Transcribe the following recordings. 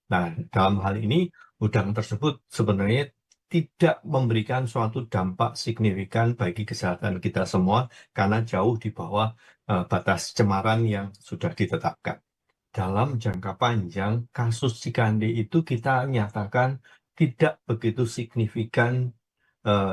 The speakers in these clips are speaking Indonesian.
Nah, dalam hal ini udang tersebut sebenarnya tidak memberikan suatu dampak signifikan bagi kesehatan kita semua karena jauh di bawah batas cemaran yang sudah ditetapkan. Dalam jangka panjang, kasus Cikande itu kita nyatakan tidak begitu signifikan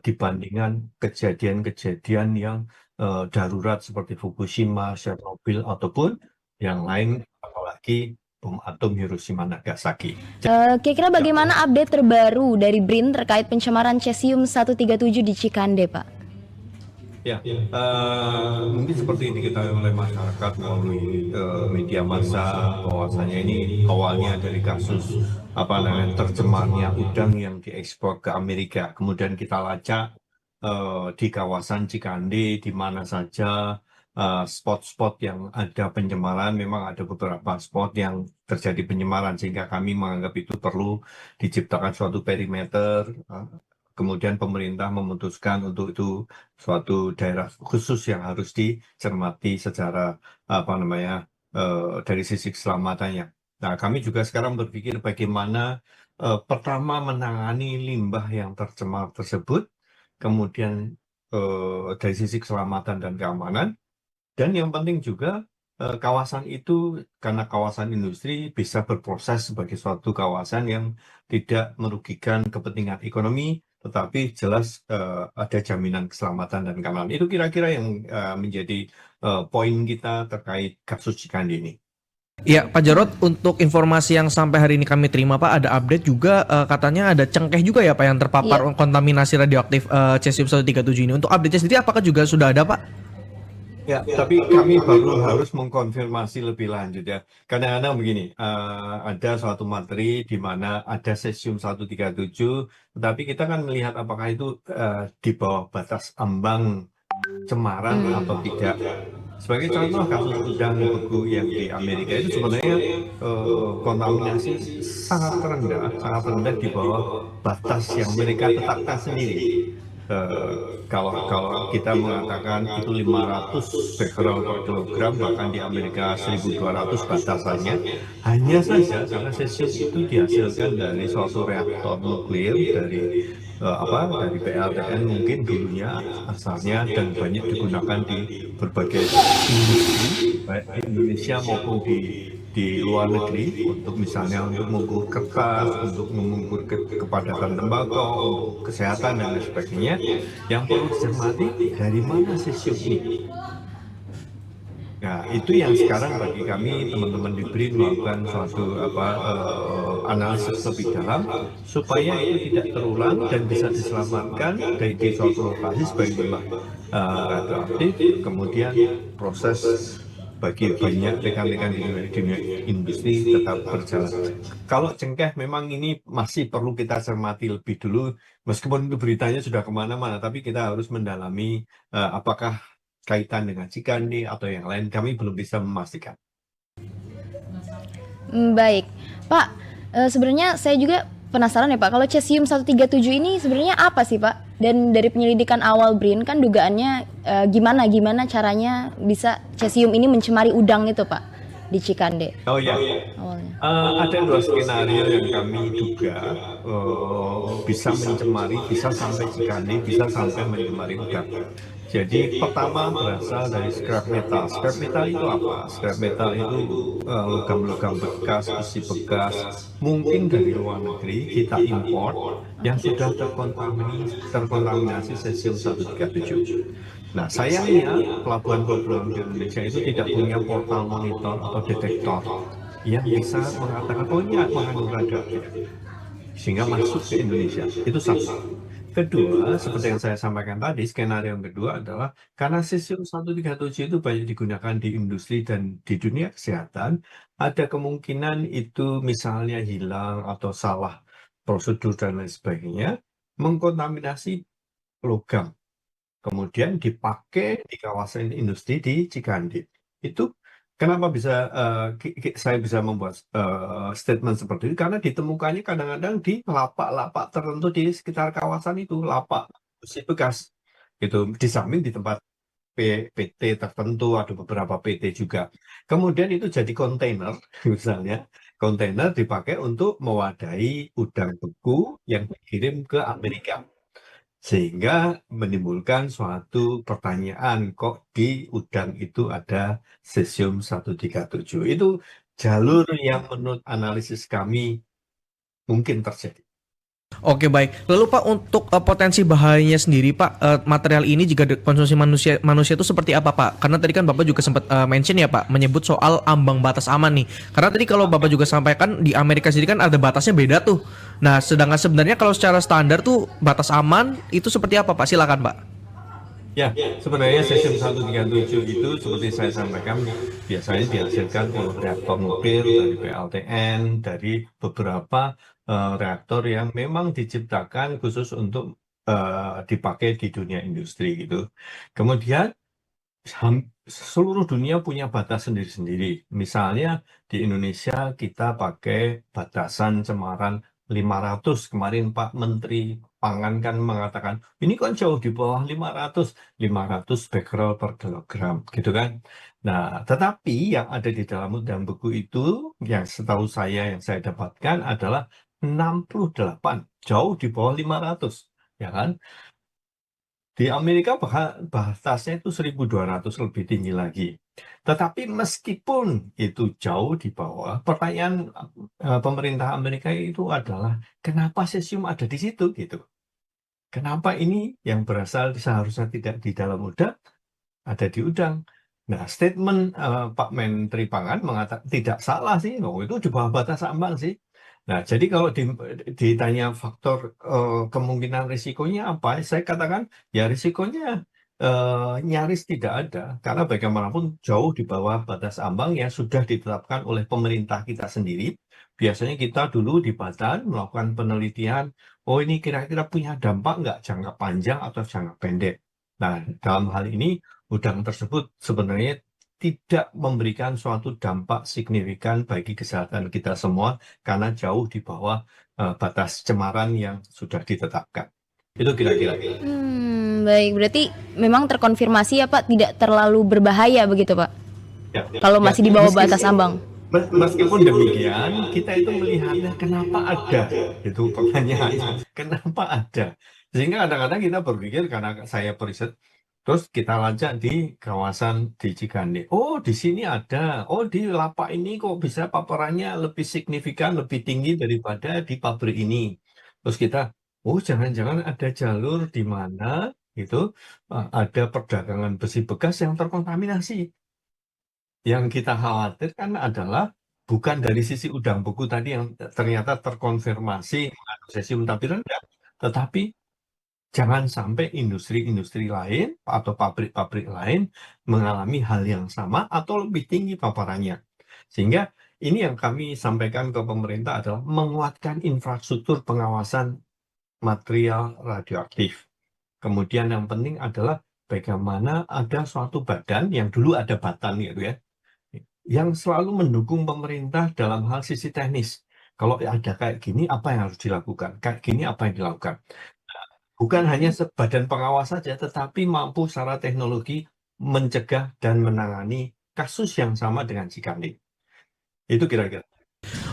dibandingkan kejadian-kejadian yang darurat seperti Fukushima, Chernobyl, ataupun yang lain, apalagi bom atom Hiroshima Nagasaki. Kira-kira bagaimana update terbaru dari BRIN terkait pencemaran cesium 137 di Cikande, Pak? Ya, mungkin seperti diketahui oleh masyarakat melalui media massa bahwasanya ini awalnya dari kasus tercemarnya udang yang diekspor ke Amerika. Kemudian kita lacak di kawasan Cikande di mana saja spot-spot yang ada pencemaran, memang ada beberapa spot yang terjadi pencemaran sehingga kami menganggap itu perlu diciptakan suatu perimeter. Kemudian pemerintah memutuskan untuk itu suatu daerah khusus yang harus dicermati secara dari sisi keselamatannya. Nah, kami juga sekarang berpikir bagaimana pertama menangani limbah yang tercemar tersebut, kemudian dari sisi keselamatan dan keamanan, dan yang penting juga kawasan itu karena kawasan industri bisa berproses sebagai suatu kawasan yang tidak merugikan kepentingan ekonomi, tetapi jelas ada jaminan keselamatan dan keamanan. Itu kira-kira yang menjadi poin kita terkait kasus Cikande ini. Ya, Pak Jarod, untuk informasi yang sampai hari ini kami terima, Pak, ada update juga katanya ada cengkeh juga ya, Pak, yang terpapar kontaminasi radioaktif cesium 137 ini. Untuk update-nya sendiri apakah juga sudah ada, Pak? Ya, tapi kami baru harus mengkonfirmasi lebih lanjut ya. Kadang-kadang begini, ada suatu materi di mana ada cesium 137, tetapi kita kan melihat apakah itu di bawah batas ambang cemaran atau tidak. Sebagai contoh kasus udang beku yang di Amerika itu sebenarnya kontaminasi sangat rendah di bawah batas yang mereka tetapkan sendiri. Kalau kita mengatakan itu 500 becquerel per kilogram, bahkan di Amerika 1.200 batasannya, hanya saja karena cesium itu dihasilkan dari suatu reaktor nuklir dari PLTN mungkin dulunya asalnya dan banyak digunakan di berbagai industri baik di Indonesia maupun di luar negeri untuk misalnya untuk mengukur kertas, untuk mengukur kepadatan tembakau, untuk kesehatan dan lain sebagainya. Yang perlu dicermati dari mana cesium ini. Nah, itu yang sekarang bagi kami teman-teman di BRIN melakukan suatu analisis lebih dalam supaya itu tidak terulang dan bisa diselamatkan dari suatu lokasi sebagai limbah radioaktif, kemudian proses bagi banyak rekan-rekan di dunia industri tetap berjalan. Kalau cengkeh memang ini masih perlu kita cermati lebih dulu, meskipun itu beritanya sudah kemana-mana, tapi kita harus mendalami apakah kaitan dengan Cikande atau yang lain, kami belum bisa memastikan. Baik, Pak. Sebenarnya saya juga penasaran ya, Pak. Kalau cesium 137 ini sebenarnya apa sih, Pak? Dan dari penyelidikan awal BRIN kan dugaannya gimana caranya bisa cesium ini mencemari udang itu, Pak, di Cikande. Oh ya, Awalnya. ada dua skenario yang kami duga bisa mencemari, bisa sampai Cikande, bisa sampai mencemari udang. Jadi pertama berasal dari scrap metal. Scrap metal itu apa? Scrap metal itu logam-logam bekas, besi bekas, mungkin dari luar negeri kita import yang sudah terkontaminasi cesium 137. Nah, sayangnya pelabuhan-pelabuhan di Indonesia itu tidak punya portal monitor atau detektor yang bisa mengatakan, oh ini mengandung radioaktif, sehingga masuk ke Indonesia. Itu satu. Kedua, seperti yang saya sampaikan tadi, skenario yang kedua adalah karena cesium 137 itu banyak digunakan di industri dan di dunia kesehatan, ada kemungkinan itu misalnya hilang atau salah prosedur dan lain sebagainya, mengkontaminasi logam, kemudian dipakai di kawasan industri di Cikande. Itu kenapa bisa saya bisa membuat statement seperti itu? Karena ditemukannya kadang-kadang di lapak-lapak tertentu di sekitar kawasan itu, lapak besi bekas, gitu. Di samping di tempat PT tertentu, ada beberapa PT juga. Kemudian itu jadi kontainer, misalnya kontainer dipakai untuk mewadahi udang beku yang dikirim ke Amerika. Sehingga menimbulkan suatu pertanyaan, kok di udang itu ada cesium 137? Itu jalur yang menurut analisis kami mungkin terjadi. Oke baik. Lalu Pak untuk potensi bahayanya sendiri Pak, material ini jika konsumsi manusia itu seperti apa Pak? Karena tadi kan Bapak juga sempat mention ya Pak, menyebut soal ambang batas aman nih. Karena tadi kalau Bapak juga sampaikan di Amerika sendiri kan ada batasnya beda tuh. Nah, sedangkan sebenarnya kalau secara standar tuh batas aman itu seperti apa Pak? Silakan Pak. Ya, sebenarnya cesium 137 itu seperti saya sampaikan biasanya dihasilkan oleh reaktor nuklir dari PLTN, dari beberapa reaktor yang memang diciptakan khusus untuk dipakai di dunia industri gitu. Kemudian seluruh dunia punya batas sendiri-sendiri. Misalnya di Indonesia kita pakai batasan cemaran 500. Kemarin Pak Menteri Pangan kan mengatakan, ini kan jauh di bawah 500 becquerel per kilogram, gitu kan. Nah, tetapi yang ada di dalam udang beku itu, yang setahu saya, yang saya dapatkan adalah 68, jauh di bawah 500, ya kan. Di Amerika batasnya itu 1.200, lebih tinggi lagi. Tetapi meskipun itu jauh di bawah, pertanyaan pemerintah Amerika itu adalah kenapa cesium ada di situ gitu. Kenapa ini yang berasal seharusnya tidak di dalam udang, ada di udang. Nah, statement Pak Menteri Pangan mengatakan tidak salah sih, itu di bawah batas ambang sih. Nah, jadi kalau ditanya faktor kemungkinan risikonya apa, saya katakan ya risikonya nyaris tidak ada, karena bagaimanapun jauh di bawah batas ambang yang sudah ditetapkan oleh pemerintah kita sendiri. Biasanya kita dulu di Badan melakukan penelitian, oh ini kira-kira punya dampak nggak jangka panjang atau jangka pendek. Nah, dalam hal ini udang tersebut sebenarnya tidak memberikan suatu dampak signifikan bagi kesehatan kita semua karena jauh di bawah batas cemaran yang sudah ditetapkan. Itu kira-kira. Baik, berarti memang terkonfirmasi ya Pak, tidak terlalu berbahaya begitu Pak? Ya, Kalau masih di bawah batas ambang. Meskipun demikian, kita itu melihatnya kenapa ada, itu pertanyaannya, kenapa ada. Sehingga kadang-kadang kita berpikir, karena saya periset, terus kita lacak di kawasan di Cikande. Oh, di sini ada. Oh, di lapak ini kok bisa paparannya lebih signifikan, lebih tinggi daripada di pabrik ini. Terus kita, oh jangan-jangan ada jalur di mana itu ada perdagangan besi bekas yang terkontaminasi. Yang kita khawatirkan adalah bukan dari sisi udang beku tadi yang ternyata terkonfirmasi mengandung cesium tapi rendah, tetapi jangan sampai industri-industri lain atau pabrik-pabrik lain mengalami hal yang sama atau lebih tinggi paparannya. Sehingga ini yang kami sampaikan ke pemerintah adalah menguatkan infrastruktur pengawasan material radioaktif. Kemudian yang penting adalah bagaimana ada suatu badan yang dulu ada Batan gitu ya, yang selalu mendukung pemerintah dalam hal sisi teknis. Kalau ada kayak gini, apa yang harus dilakukan? Kayak gini, apa yang dilakukan? Bukan hanya badan pengawas saja, tetapi mampu secara teknologi mencegah dan menangani kasus yang sama dengan Cikande. Itu kira-kira.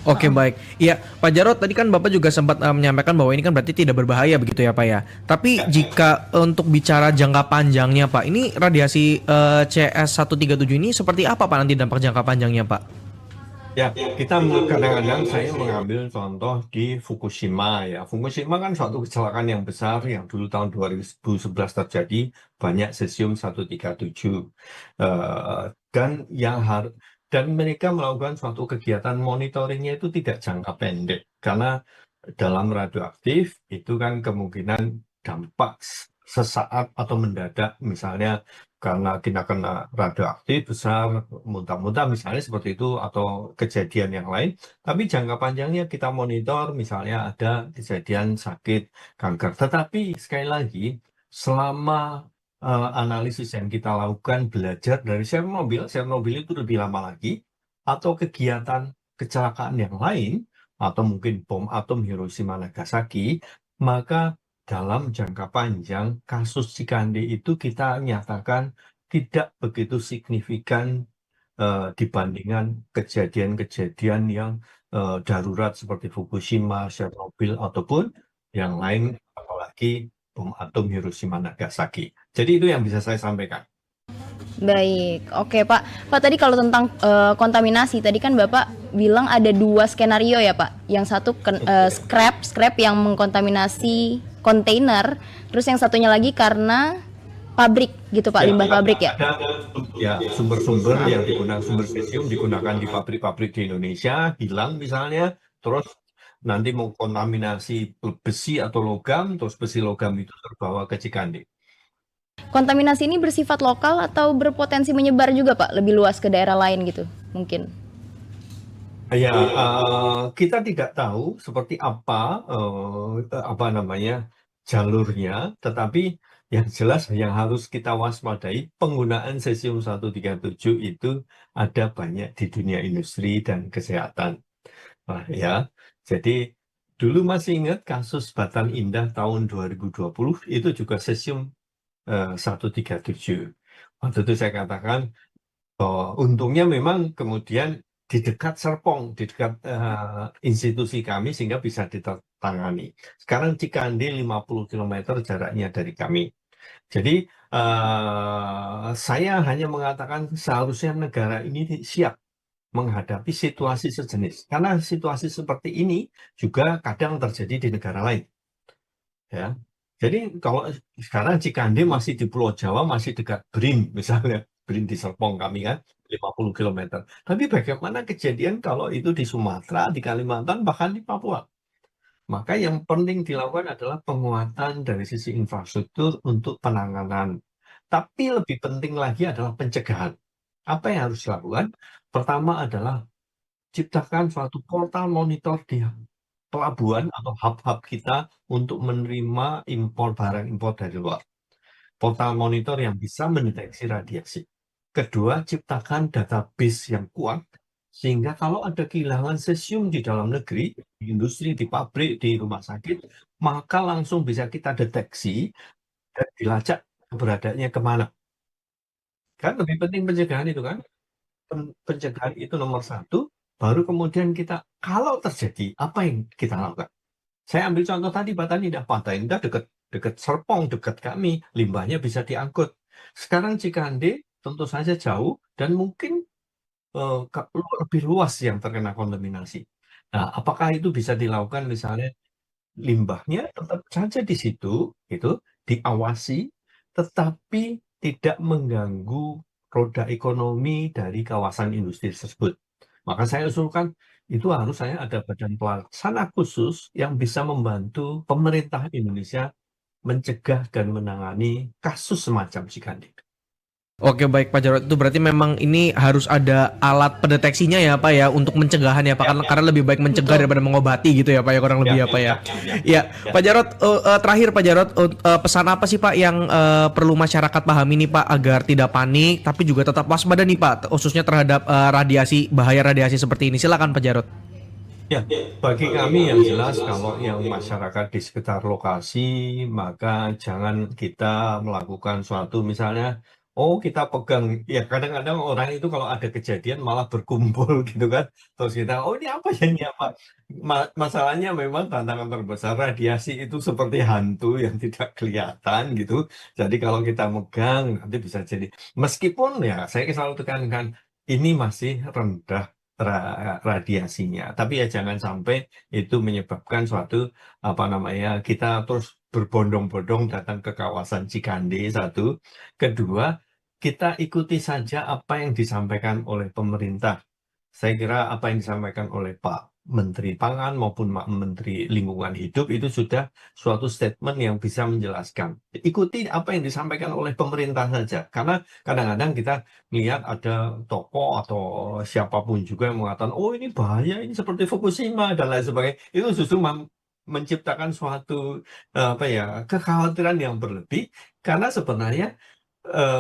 Oke baik, iya Pak Jarod tadi kan Bapak juga sempat menyampaikan bahwa ini kan berarti tidak berbahaya begitu ya Pak ya. Tapi jika untuk bicara jangka panjangnya Pak, ini radiasi CS137 ini seperti apa Pak nanti dampak jangka panjangnya Pak? Ya, kita kadang-kadang saya mengambil contoh di Fukushima ya. Fukushima kan suatu kecelakaan yang besar yang dulu tahun 2011 terjadi, banyak cesium 137. Dan mereka melakukan suatu kegiatan monitoringnya itu tidak jangka pendek. Karena dalam radioaktif itu kan kemungkinan dampak sesaat atau mendadak, misalnya karena kita kena radioaktif besar, muntah-muntah misalnya seperti itu, atau kejadian yang lain. Tapi jangka panjangnya kita monitor, misalnya ada kejadian sakit kanker. Tetapi sekali lagi, selama analisis yang kita lakukan belajar dari Chernobyl itu lebih lama lagi, atau kegiatan kecelakaan yang lain, atau mungkin bom atom Hiroshima Nagasaki, maka dalam jangka panjang kasus Cikande itu kita nyatakan tidak begitu signifikan dibandingkan kejadian-kejadian yang darurat seperti Fukushima, Chernobyl, ataupun yang lain, apalagi bom atom Hiroshima Nagasaki. Jadi itu yang bisa saya sampaikan. Baik, oke Pak. Pak tadi kalau tentang kontaminasi, tadi kan Bapak bilang ada 2 skenario ya Pak. Yang satu scrap yang mengkontaminasi kontainer, terus yang satunya lagi karena pabrik gitu Pak, limbah pabrik ya. Ada ya sumber-sumber yang digunakan, sumber cesium digunakan di pabrik-pabrik di Indonesia hilang misalnya, terus nanti mengkontaminasi besi atau logam, terus besi logam itu terbawa ke Cikande. Kontaminasi ini bersifat lokal atau berpotensi menyebar juga Pak, lebih luas ke daerah lain gitu mungkin? Ya, kita tidak tahu seperti apa namanya jalurnya, tetapi yang jelas yang harus kita waspadai penggunaan cesium 137 itu ada banyak di dunia industri dan kesehatan. Nah, ya, jadi dulu masih ingat kasus Batan Indah tahun 2020 itu juga cesium 137. Waktu itu saya katakan untungnya memang kemudian di dekat Serpong, di dekat institusi kami sehingga bisa ditangani. Sekarang Cikande 50 km jaraknya dari kami. Jadi saya hanya mengatakan seharusnya negara ini siap menghadapi situasi sejenis. Karena situasi seperti ini juga kadang terjadi di negara lain. Ya. Jadi kalau sekarang Cikande masih di Pulau Jawa, masih dekat BRIN misalnya. BRIN di Serpong kami kan, 50 km. Tapi bagaimana kejadian kalau itu di Sumatera, di Kalimantan, bahkan di Papua? Maka yang penting dilakukan adalah penguatan dari sisi infrastruktur untuk penanganan. Tapi lebih penting lagi adalah pencegahan. Apa yang harus dilakukan? Pertama adalah ciptakan suatu portal monitor di pelabuhan atau hub-hub kita untuk menerima barang impor dari luar. Portal monitor yang bisa mendeteksi radiasi. Kedua, ciptakan database yang kuat sehingga kalau ada kehilangan cesium di dalam negeri, di industri, di pabrik, di rumah sakit, maka langsung bisa kita deteksi dan dilacak keberadaannya kemana. Kan lebih penting pencegahan itu kan. Pencegahan itu nomor 1, baru kemudian kita, kalau terjadi, apa yang kita lakukan? Saya ambil contoh tadi, Batan Indah dekat Serpong, dekat kami, limbahnya bisa diangkut. Sekarang Cikande tentu saja jauh, dan mungkin lebih luas yang terkena kontaminasi. Nah, apakah itu bisa dilakukan misalnya limbahnya tetap saja di situ, gitu, diawasi, tetapi tidak mengganggu roda ekonomi dari kawasan industri tersebut. Maka saya usulkan itu harus ada badan pelaksana khusus yang bisa membantu pemerintah Indonesia mencegah dan menangani kasus semacam Cikande. Oke baik Pak Jarod, itu berarti memang ini harus ada alat pendeteksinya ya Pak ya untuk mencegahan ya Pak, karena lebih baik mencegah daripada mengobati gitu ya Pak ya, kurang lebih ya Pak ya. Ya Pak Jarod, terakhir Pak Jarod, pesan apa sih Pak yang perlu masyarakat pahami nih Pak agar tidak panik tapi juga tetap waspada nih Pak, khususnya terhadap bahaya radiasi seperti ini. Silakan Pak Jarod. Ya, bagi kami yang jelas kalau yang masyarakat di sekitar lokasi, maka jangan kita melakukan suatu misalnya, kita pegang, ya kadang-kadang orang itu kalau ada kejadian malah berkumpul gitu kan, terus kita, ini apa ya ini apa? Masalahnya memang tantangan terbesar radiasi itu seperti hantu yang tidak kelihatan gitu, jadi kalau kita megang nanti bisa jadi, meskipun ya saya selalu tekankan, ini masih rendah radiasinya, tapi ya jangan sampai itu menyebabkan suatu kita terus berbondong-bondong datang ke kawasan Cikande. Satu, kedua, kita ikuti saja apa yang disampaikan oleh pemerintah. Saya kira apa yang disampaikan oleh Pak Menteri Pangan maupun Pak Menteri Lingkungan Hidup itu sudah suatu statement yang bisa menjelaskan. Ikuti apa yang disampaikan oleh pemerintah saja, karena kadang-kadang kita melihat ada tokoh atau siapapun juga yang mengatakan, ini bahaya, ini seperti Fukushima dan lain sebagainya. Itu justru menciptakan suatu kekhawatiran yang berlebih, karena sebenarnya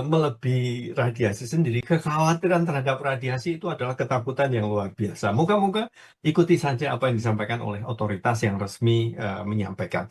melebihi radiasi sendiri, kekhawatiran terhadap radiasi itu adalah ketakutan yang luar biasa. Moga-moga ikuti saja apa yang disampaikan oleh otoritas yang resmi menyampaikan.